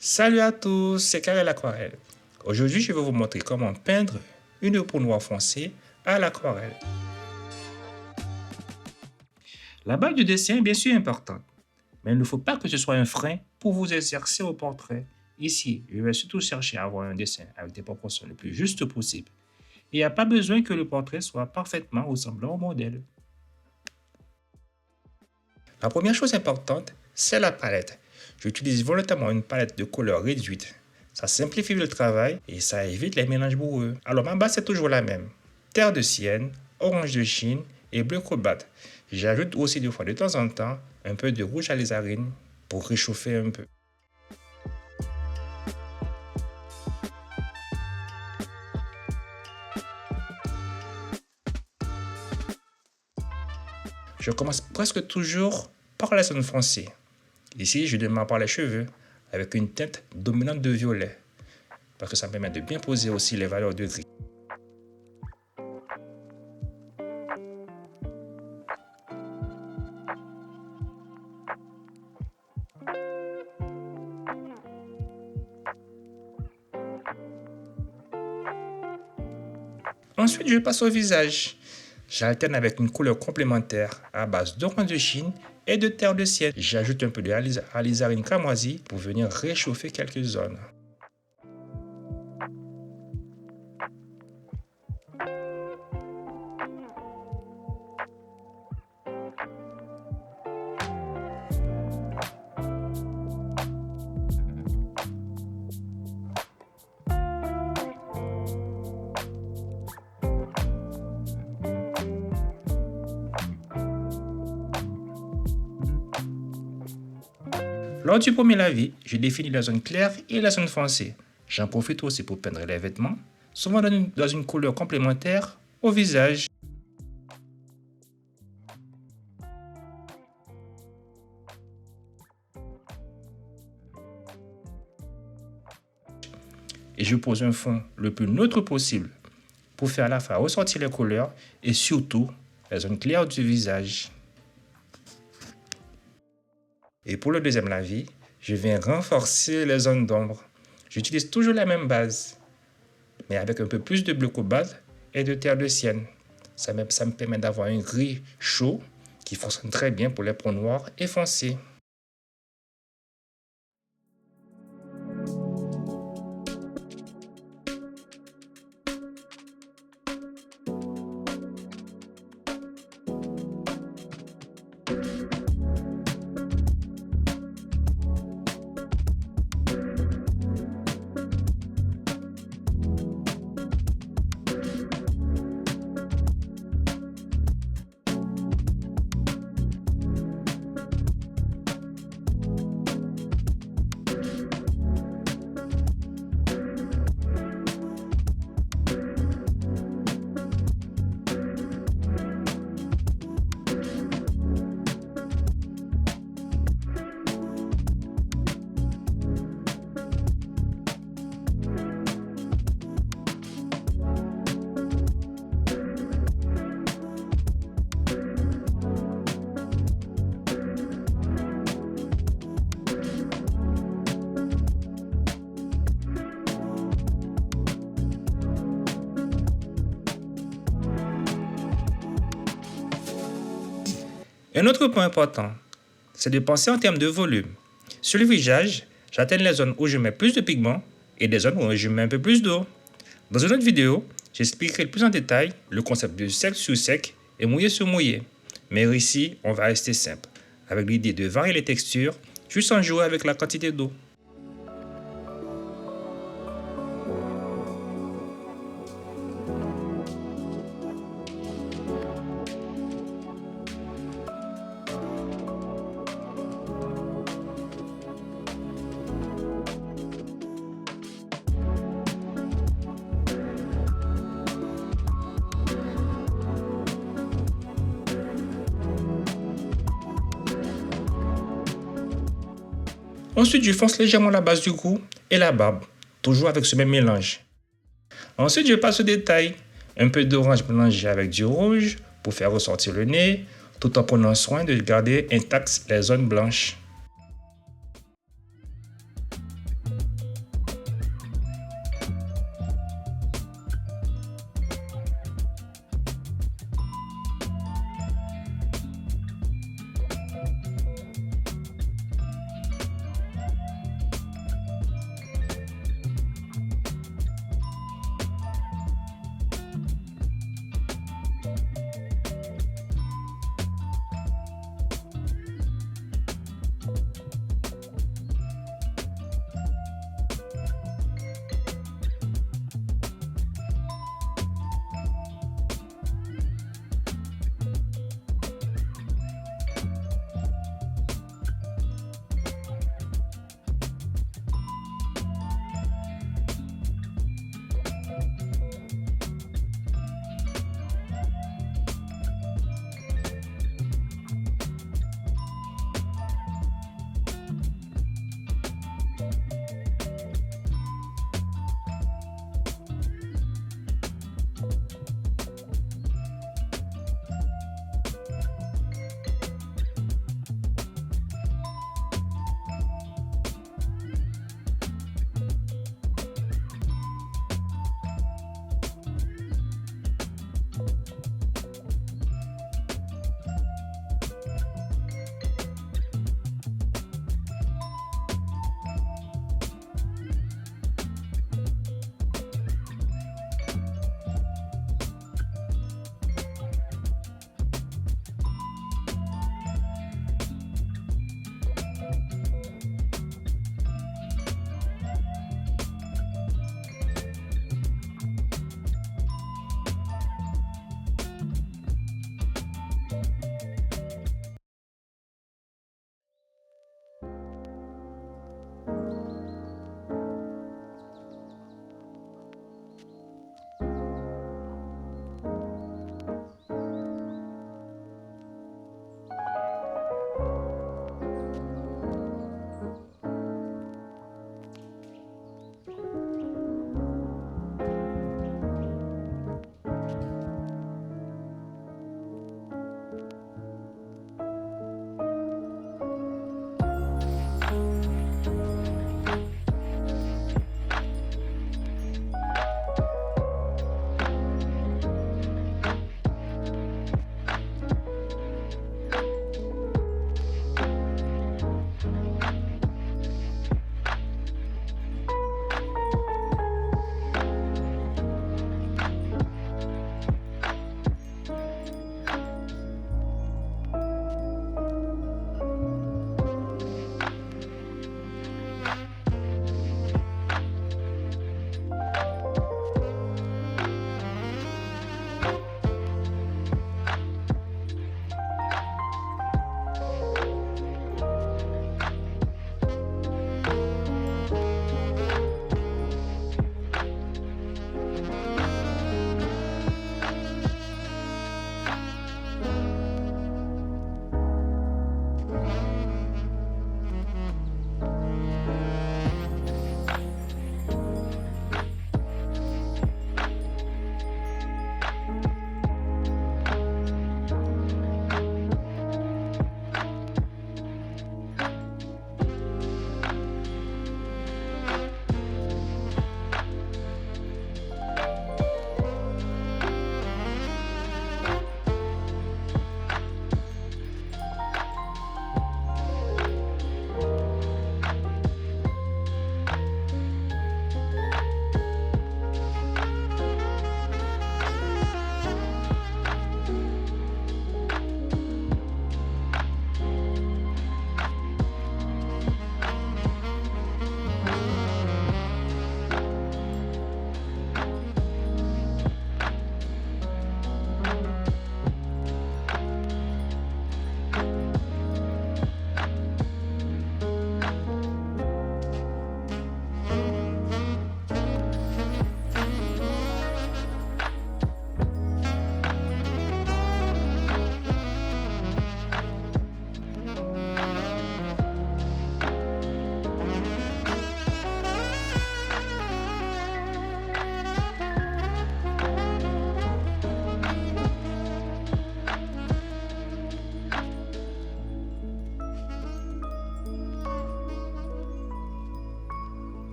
Salut à tous, c'est Karel Aquarelle. Aujourd'hui, je vais vous montrer comment peindre une peau noire foncée à l'aquarelle. La base du dessin est bien sûr importante, mais il ne faut pas que ce soit un frein pour vous exercer au portrait. Ici, je vais surtout chercher à avoir un dessin avec des proportions le plus justes possible. Il n'y a pas besoin que le portrait soit parfaitement ressemblant au modèle. La première chose importante, c'est la palette. J'utilise volontairement une palette de couleurs réduite. Ça simplifie le travail et ça évite les mélanges boueux. Alors ma base c'est toujours la même. Terre de Sienne, orange de Chine et bleu cobalt. J'ajoute aussi de fois de temps en temps un peu de rouge alizarine pour réchauffer un peu. Je commence presque toujours par la zone foncée. Ici, je démarre par les cheveux avec une teinte dominante de violet parce que ça me permet de bien poser aussi les valeurs de gris. Ensuite, je passe au visage. J'alterne avec une couleur complémentaire à base d'orange de Chine et de terre de Sienne. J'ajoute un peu de alizarine cramoisie pour venir réchauffer quelques zones. Lors du premier lavis, je définis la zone claire et la zone foncée. J'en profite aussi pour peindre les vêtements, souvent dans une couleur complémentaire au visage. Et je pose un fond le plus neutre possible pour faire à la fois ressortir les couleurs et surtout la zone claire du visage. Et pour le deuxième lavis, je viens renforcer les zones d'ombre. J'utilise toujours la même base, mais avec un peu plus de bleu cobalt et de terre de Sienne. Ça me permet d'avoir un gris chaud qui fonctionne très bien pour les peaux noires et foncées. Un autre point important, c'est de penser en termes de volume. Sur le visage, j'atteins les zones où je mets plus de pigments et des zones où je mets un peu plus d'eau. Dans une autre vidéo, j'expliquerai plus en détail le concept de sec sur sec et mouillé sur mouillé. Mais ici, on va rester simple, avec l'idée de varier les textures, juste en jouant avec la quantité d'eau. Ensuite, je fonce légèrement la base du cou et la barbe, toujours avec ce même mélange. Ensuite, je passe au détail. Un peu d'orange mélangé avec du rouge pour faire ressortir le nez, tout en prenant soin de garder intactes les zones blanches.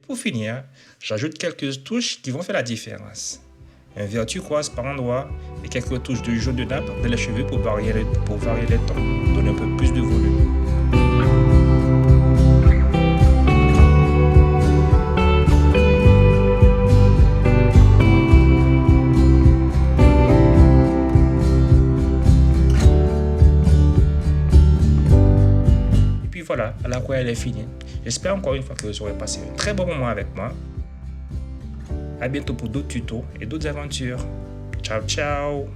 Pour finir, j'ajoute quelques touches qui vont faire la différence. Un vert turquoise par endroit et quelques touches de jaune de nappe dans les cheveux pour varier les tons, donner un peu plus de volume. Et puis voilà, l'aquarelle est finie. J'espère encore une fois que vous aurez passé un très bon moment avec moi. À bientôt pour d'autres tutos et d'autres aventures. Ciao, ciao!